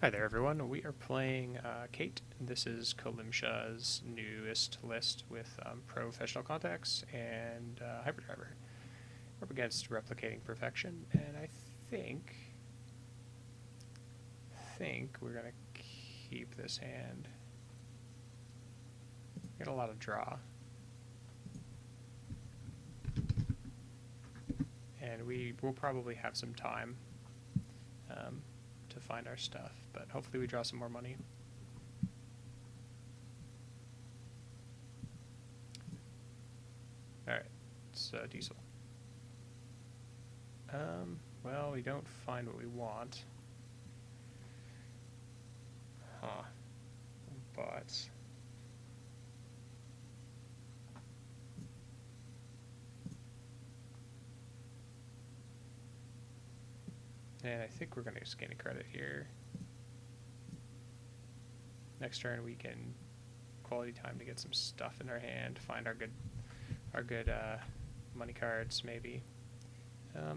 Hi there, everyone. We are playing Kate. This is Kolimsha's newest list with professional contacts and Hyperdriver. We're up against Replicating Perfection, and I think we're gonna keep this hand. Get a lot of draw, and we will probably have some time to find our stuff, but hopefully we draw some more money. Alright, it's Diesel. Well, we don't find what we want. Huh. But... and I think we're going to just gain a credit here. Next turn we can quality time to get some stuff in our hand, find our good money cards maybe.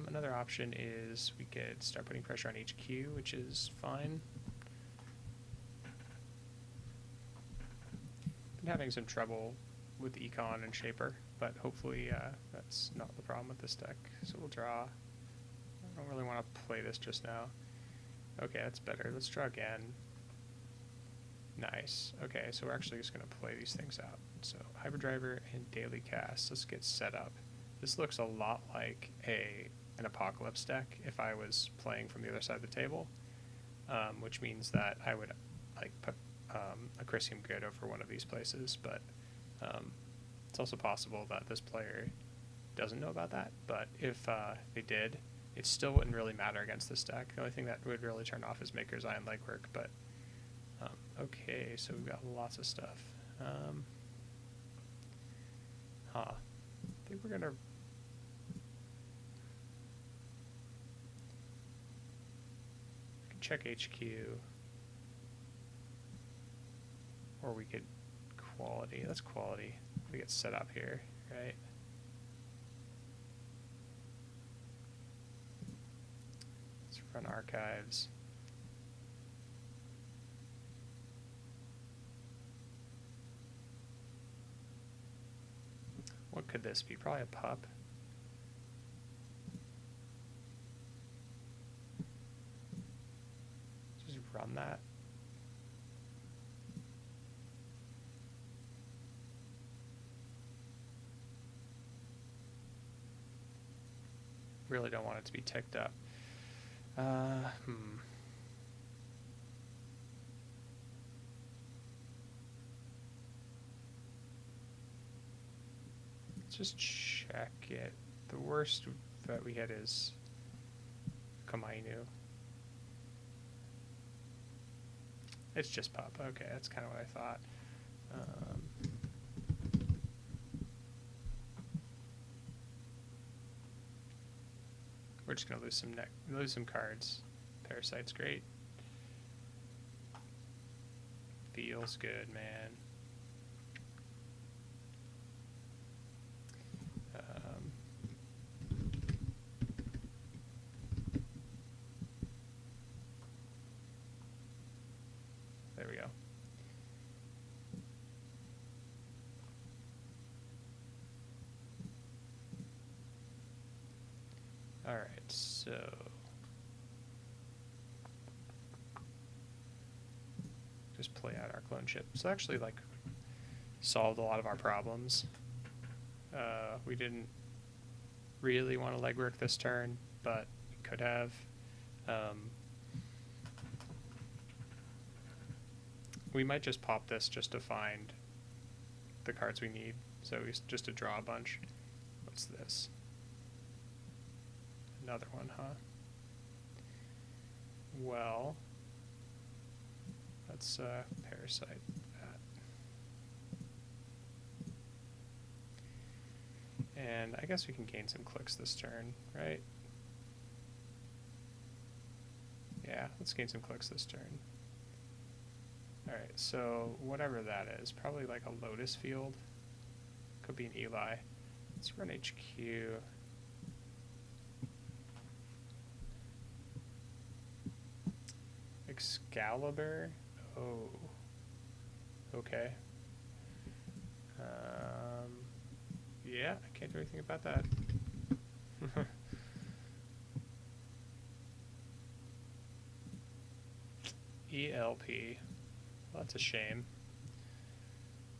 Another option is we could start putting pressure on HQ, which is fine. Been having some trouble with Econ and Shaper, but hopefully that's not the problem with this deck. So we'll draw. I don't really want to play this just now. Okay, that's better. Let's draw again. Nice. Okay, so we're actually just going to play these things out. So Hyperdriver and Daily Cast. Let's get set up. This looks a lot like an Apocalypse deck if I was playing from the other side of the table, which means that I would like put a Chrysium Grid over one of these places, but it's also possible that this player doesn't know about that, but if they did, it still wouldn't really matter against this deck. The only thing that would really turn off is Maker's Iron Legwork, but okay, so we've got lots of stuff. I think we're gonna check HQ, or we could quality. That's quality. We get set up here, right? Let's run archives. What could this be? Probably a pup. Just run that. Really don't want it to be ticked up. Let's just check it. The worst that we had is Kamainu. It's just pup. Okay, that's kind of what I thought. We're just gonna lose some cards. Parasite's great. Feels good, man. There we go. All right, so just play out our clone chip. So actually, like, solved a lot of our problems. We didn't really want to legwork this turn, but we could have. We might just pop this just to find the cards we need. So just to draw a bunch. What's this? Another one, huh? Well, let's parasite that. And I guess we can gain some clicks this turn, right? Yeah, let's gain some clicks this turn. Alright, so whatever that is, probably like a Lotus Field. Could be an Eli. Let's run HQ. Excalibur? Oh. Okay. Yeah, I can't do anything about that. ELP. Well, that's a shame.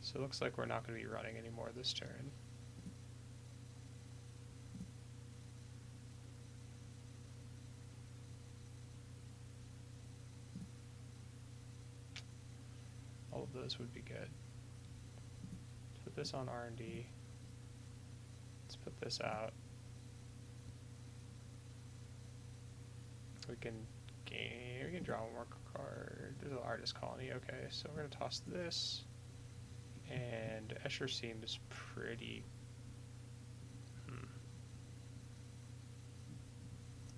So it looks like we're not going to be running anymore this turn. All of those would be good. Let's put this on R&D. Let's put this out. We can draw one more card. There's an artist colony. Okay, so we're gonna toss this. And Escher seems pretty.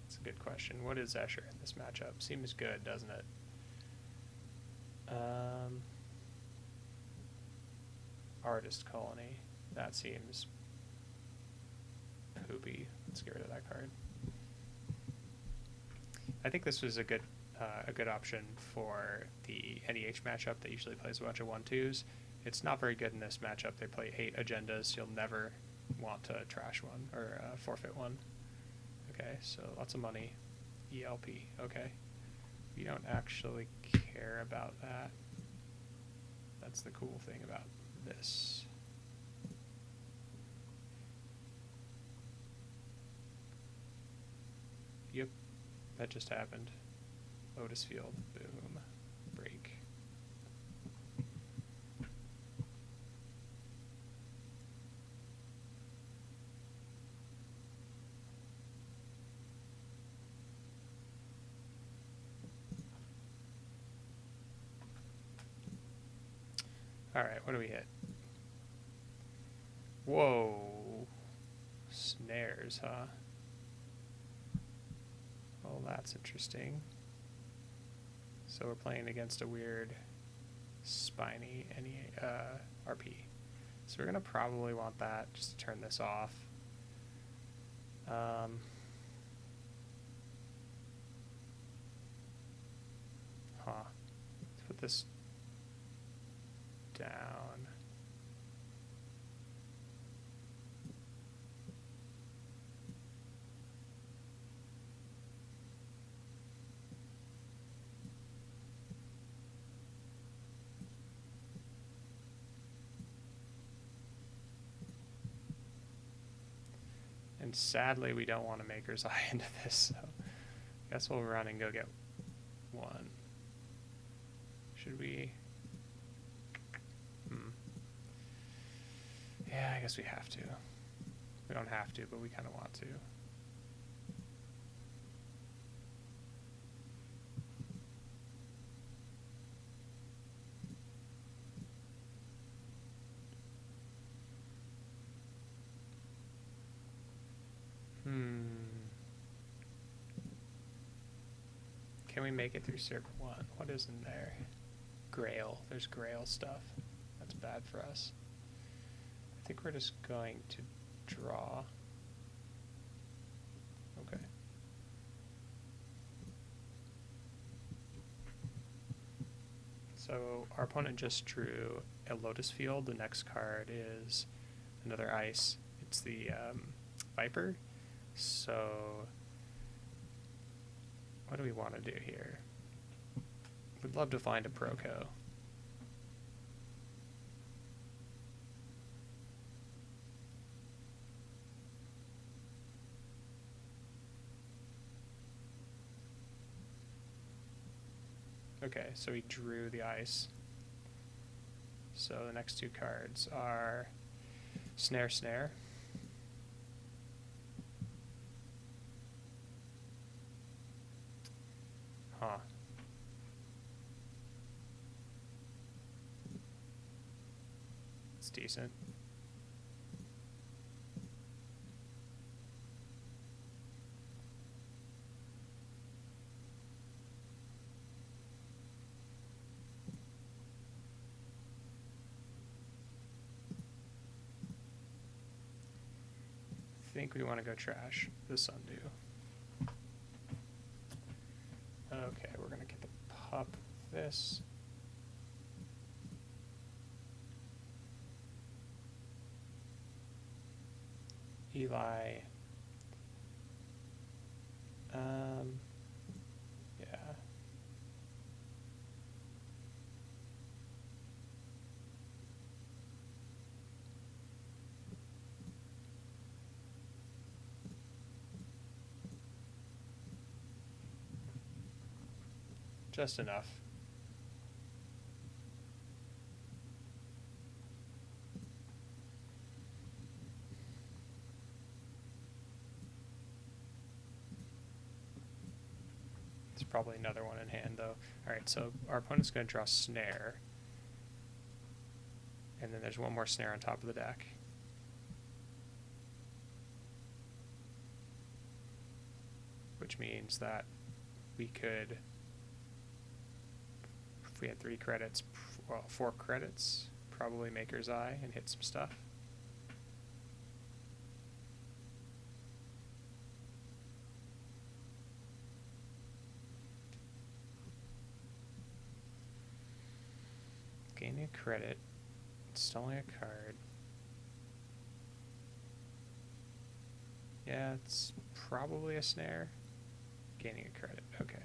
That's a good question. What is Escher in this matchup? Seems good, doesn't it? Artist colony. That seems poopy. Let's get rid of that card. I think this was a good option for the NEH matchup that usually plays a bunch of 1/2s. It's not very good in this matchup. They play 8 agendas. You'll never want to trash one or forfeit one. Okay, so lots of money. ELP. Okay. We don't actually care about that. That's the cool thing about this. Yep, that just happened. Lotus Field, boom, break. All right, what do we hit? Whoa, snares, huh? Well, that's interesting. So we're playing against a weird spiny RP. So we're gonna probably want that just to turn this off. Huh. Let's put this down. And sadly, we don't want a Maker's Eye into this, so I guess we'll run and go get one. Should we? Yeah, I guess we have to. We don't have to, but we kind of want to. Can we make it through circle 1? What is in there? Grail. There's Grail stuff. That's bad for us. I think we're just going to draw. Okay. So our opponent just drew a Lotus Field. The next card is another ice. It's the Viper. So what do we want to do here? We'd love to find a ProCo. Okay, so he drew the ice. So the next two cards are Snare, Snare. Huh. It's decent. I think we want to go trash the Sundew. Okay, we're going to get the pop this. Eli. Yeah. Just enough. There's probably another one in hand, though. Alright, so our opponent's going to draw snare. And then there's one more snare on top of the deck. Which means that we could, if we had 3 credits, well, 4 credits, probably Maker's Eye and hit some stuff. Gaining a credit, installing a card. Yeah, it's probably a snare. Gaining a credit, okay.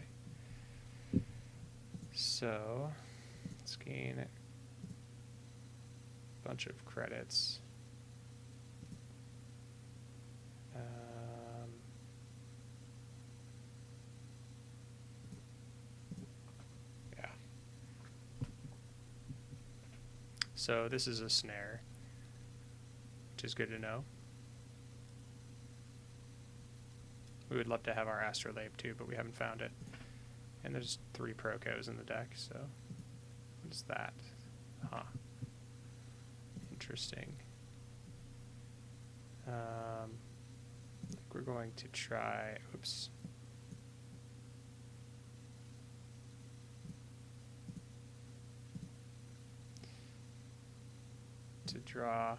So, let's gain a bunch of credits. Yeah. So this is a snare, which is good to know. We would love to have our astrolabe too, but we haven't found it. And there's 3 Procos in the deck, so what is that? Huh. Interesting. I think we're going to try, oops. To draw,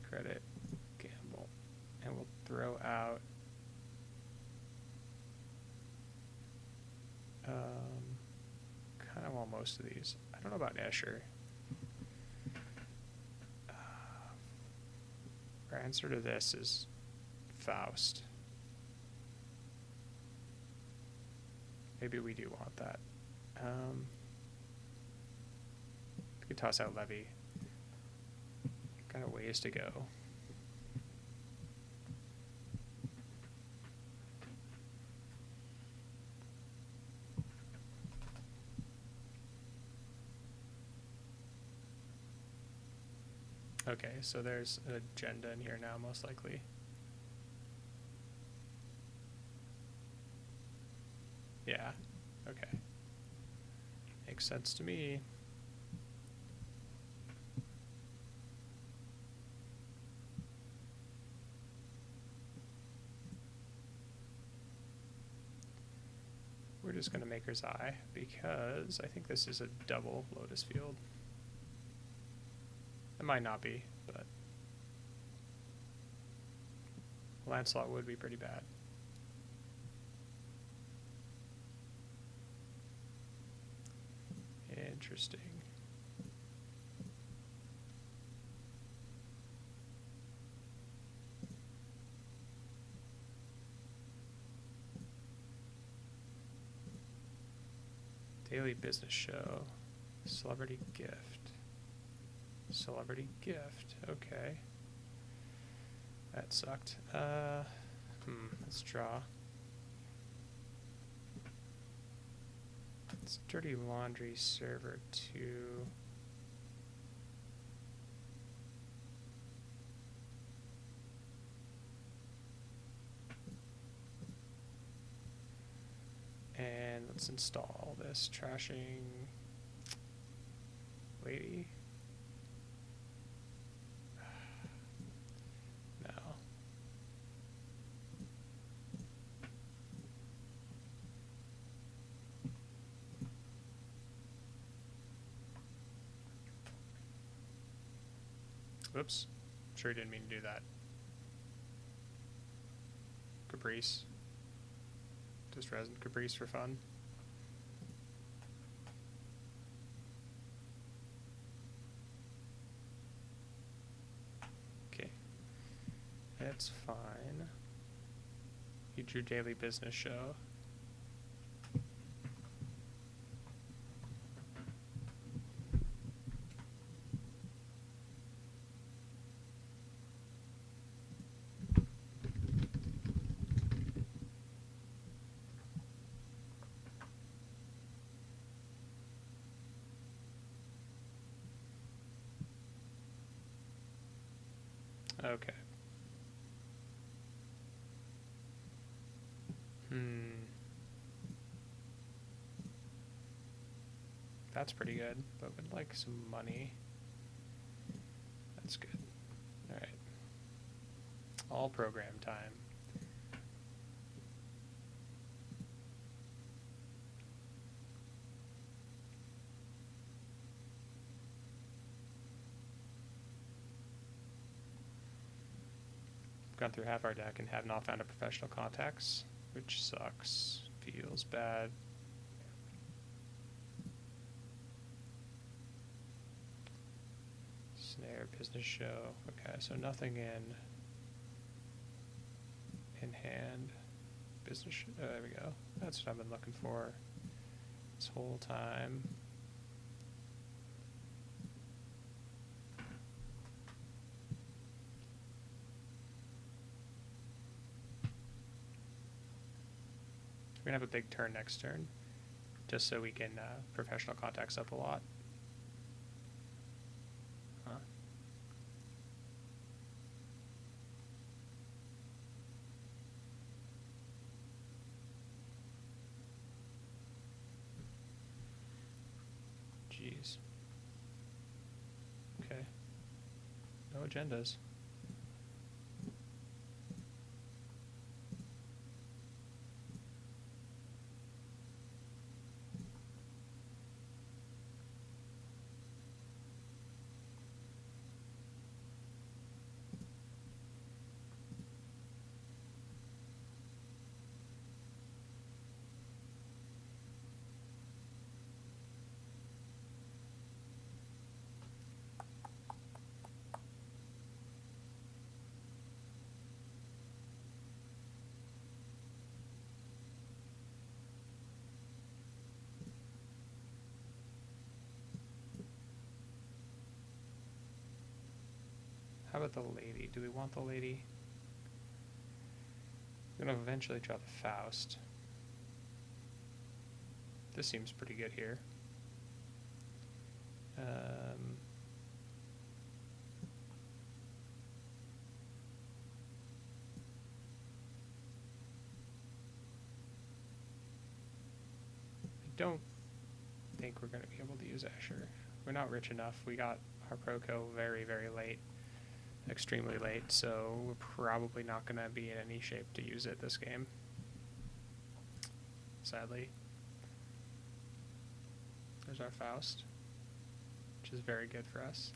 credit, gamble, and we'll throw out kind of want most of these. I don't know about Escher. Our answer to this is Faust. Maybe we do want that. We could toss out Levy. Got a ways to go. Okay, so there's an agenda in here now, most likely. Yeah, okay. Makes sense to me. We're just going to Maker's Eye because I think this is a double Lotus Field. It might not be, but Lancelot would be pretty bad. Interesting. Daily business show. Celebrity gift. Celebrity gift. Okay. That sucked. Let's draw. It's Dirty Laundry Server 2. And let's install this trashing lady. No. Whoops. Sure didn't mean to do that. Caprice. Just resin Caprice for fun. Okay. That's fine. You drew daily business show. Okay. That's pretty good, but would like some money. That's good. Alright. All program time. Gone through half our deck and have not found a professional contacts, which sucks. Feels bad. Snare, business show. Okay, so nothing in hand. Business there we go. That's what I've been looking for this whole time. We're gonna have a big turn next turn, just so we can professional contacts up a lot. Huh. Jeez. Okay. No agendas. How about the lady? Do we want the lady? I'm gonna eventually draw the Faust. This seems pretty good here. I don't think we're going to be able to use Asher. We're not rich enough. We got our ProCo very, very late. Extremely late, so we're probably not going to be in any shape to use it this game. Sadly. There's our Faust, which is very good for us.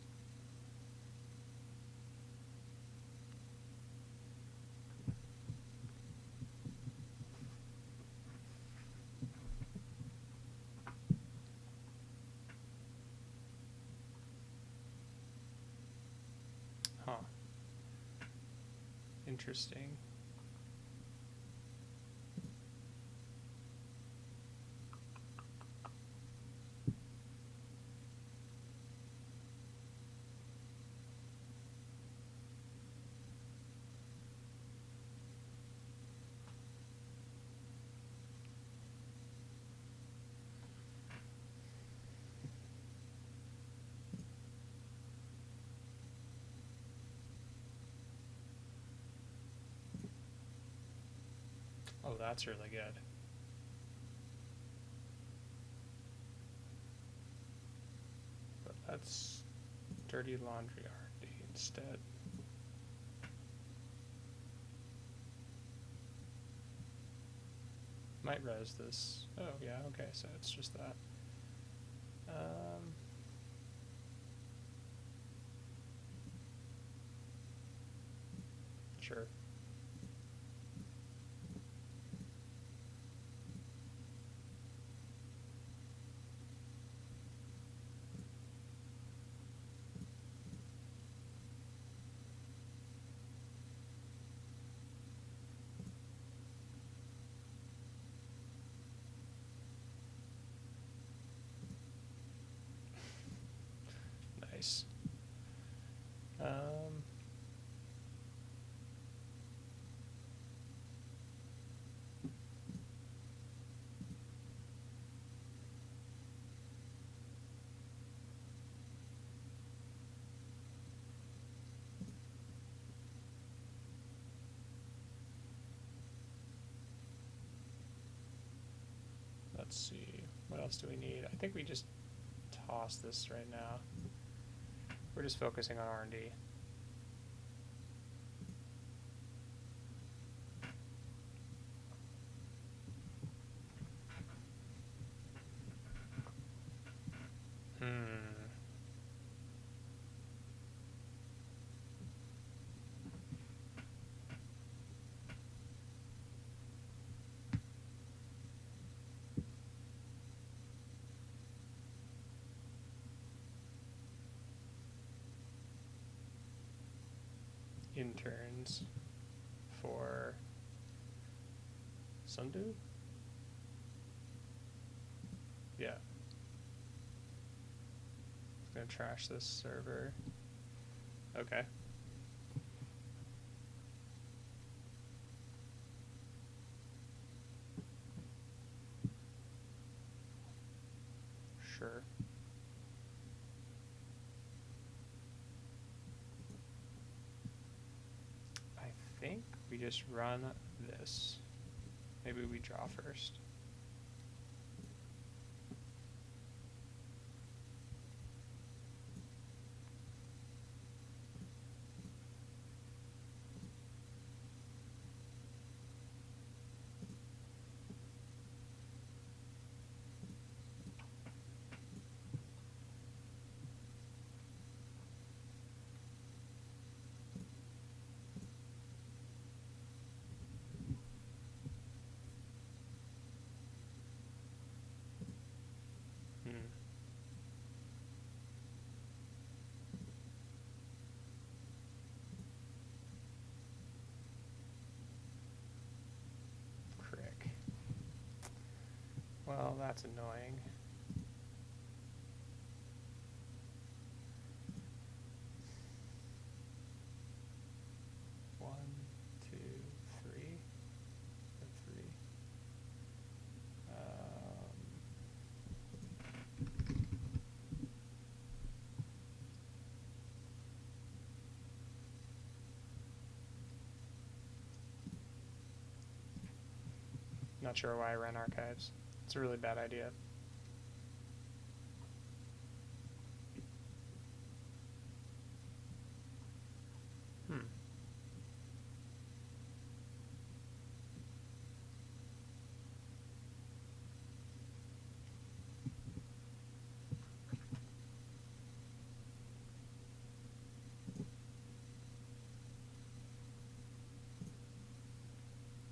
Huh. Interesting. Oh, that's really good. But that's Dirty Laundry RD instead. Might res this. Oh, yeah, okay, so it's just that. Sure. Let's see, what else do we need? I think we just toss this right now. We're just focusing on R&D. Interns for Sundu? Yeah. It's gonna trash this server. Okay. Sure. I think we just run this. Maybe we draw first. Crick. Well, that's annoying. One, two, three. Three. Not sure why I ran archives. It's a really bad idea.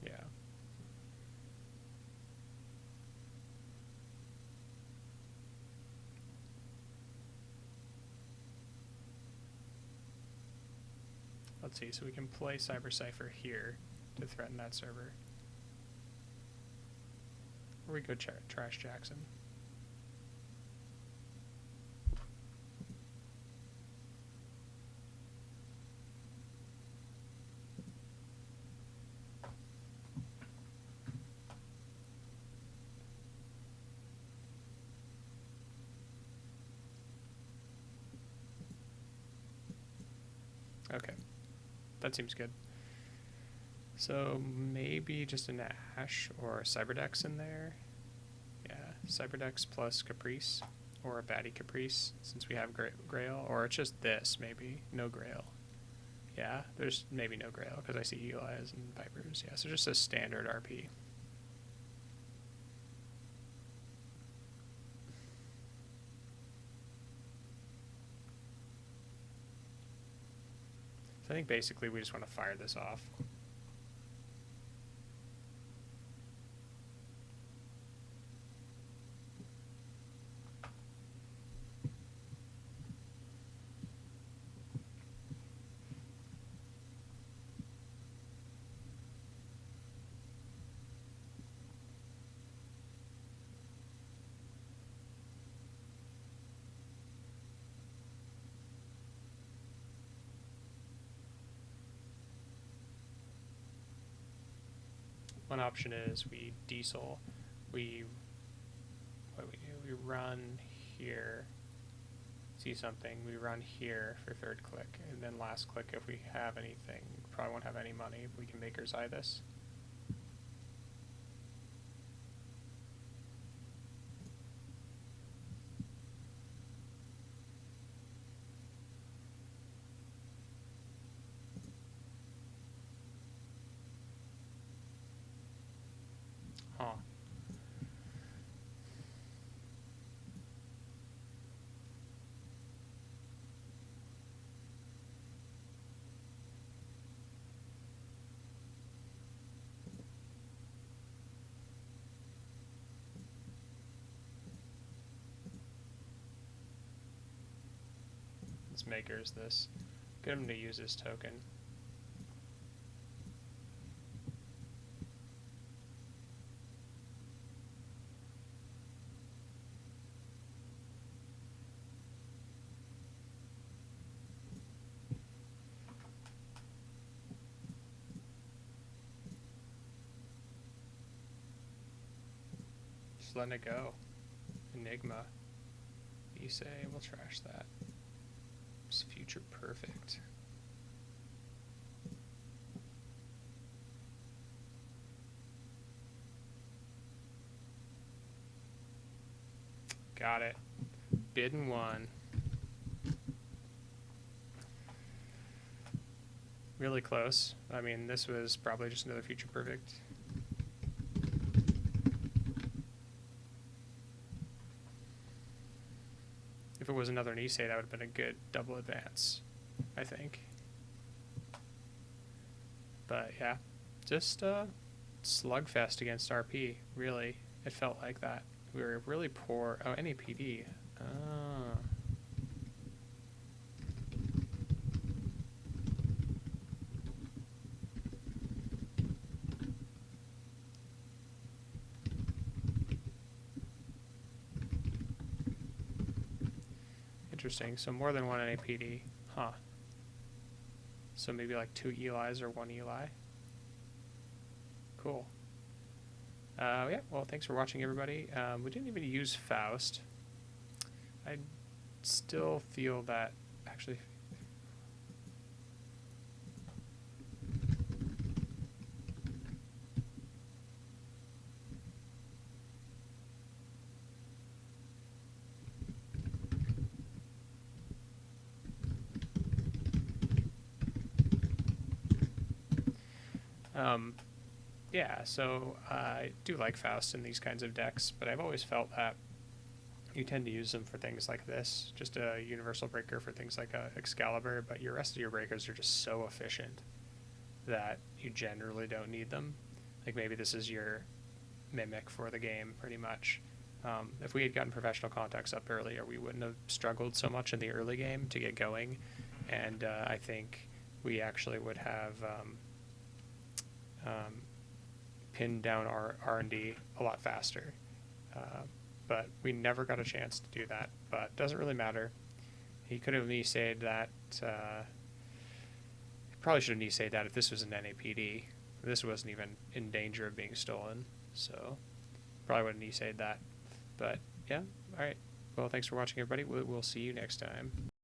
Yeah. Let's see, so we can play CyberCypher here to threaten that server. Or we go trash Jackson. Okay, that seems good. So maybe just an Ash or a Cyberdex in there. Yeah, Cyberdex plus Caprice, or a Batty Caprice, since we have Grail, or it's just this, maybe. No Grail. Yeah, there's maybe no Grail, because I see Eli's and Vipers. Yeah, so just a standard RP. So I think basically we just want to fire this off. One option is we diesel, we run here, see something, we run here for third click, and then last click if we have anything. Probably won't have any money, but we can Maker's Eye this. Huh. This maker's this. Get him to use his token. Just letting it go. Enigma. You say we'll trash that. It's future perfect. Got it. Bid and won. Really close. I mean, this was probably just another future perfect. If it was another Nisei, that would have been a good double advance, I think. But yeah, just slugfest against RP, really. It felt like that. We were really poor. Oh, NAPD. Ah. Interesting. So more than one NAPD. Huh. So maybe like 2 Elis or 1 Eli. Cool. Yeah, well, thanks for watching, everybody. We didn't even use Faust. I still feel that, actually... yeah, so I do like Faust in these kinds of decks, but I've always felt that you tend to use them for things like this, just a universal breaker for things like Excalibur, but your rest of your breakers are just so efficient that you generally don't need them. Like maybe this is your mimic for the game, pretty much. If we had gotten Professional Contacts up earlier, we wouldn't have struggled so much in the early game to get going, and I think we actually would have pinned down our R&D a lot faster. But we never got a chance to do that, but doesn't really matter. He could have Nisei'd that. He probably should have Nisei'd that if this was an NAPD. This wasn't even in danger of being stolen, so probably would have Nisei'd that. But yeah, alright. Well, thanks for watching, everybody. We'll see you next time.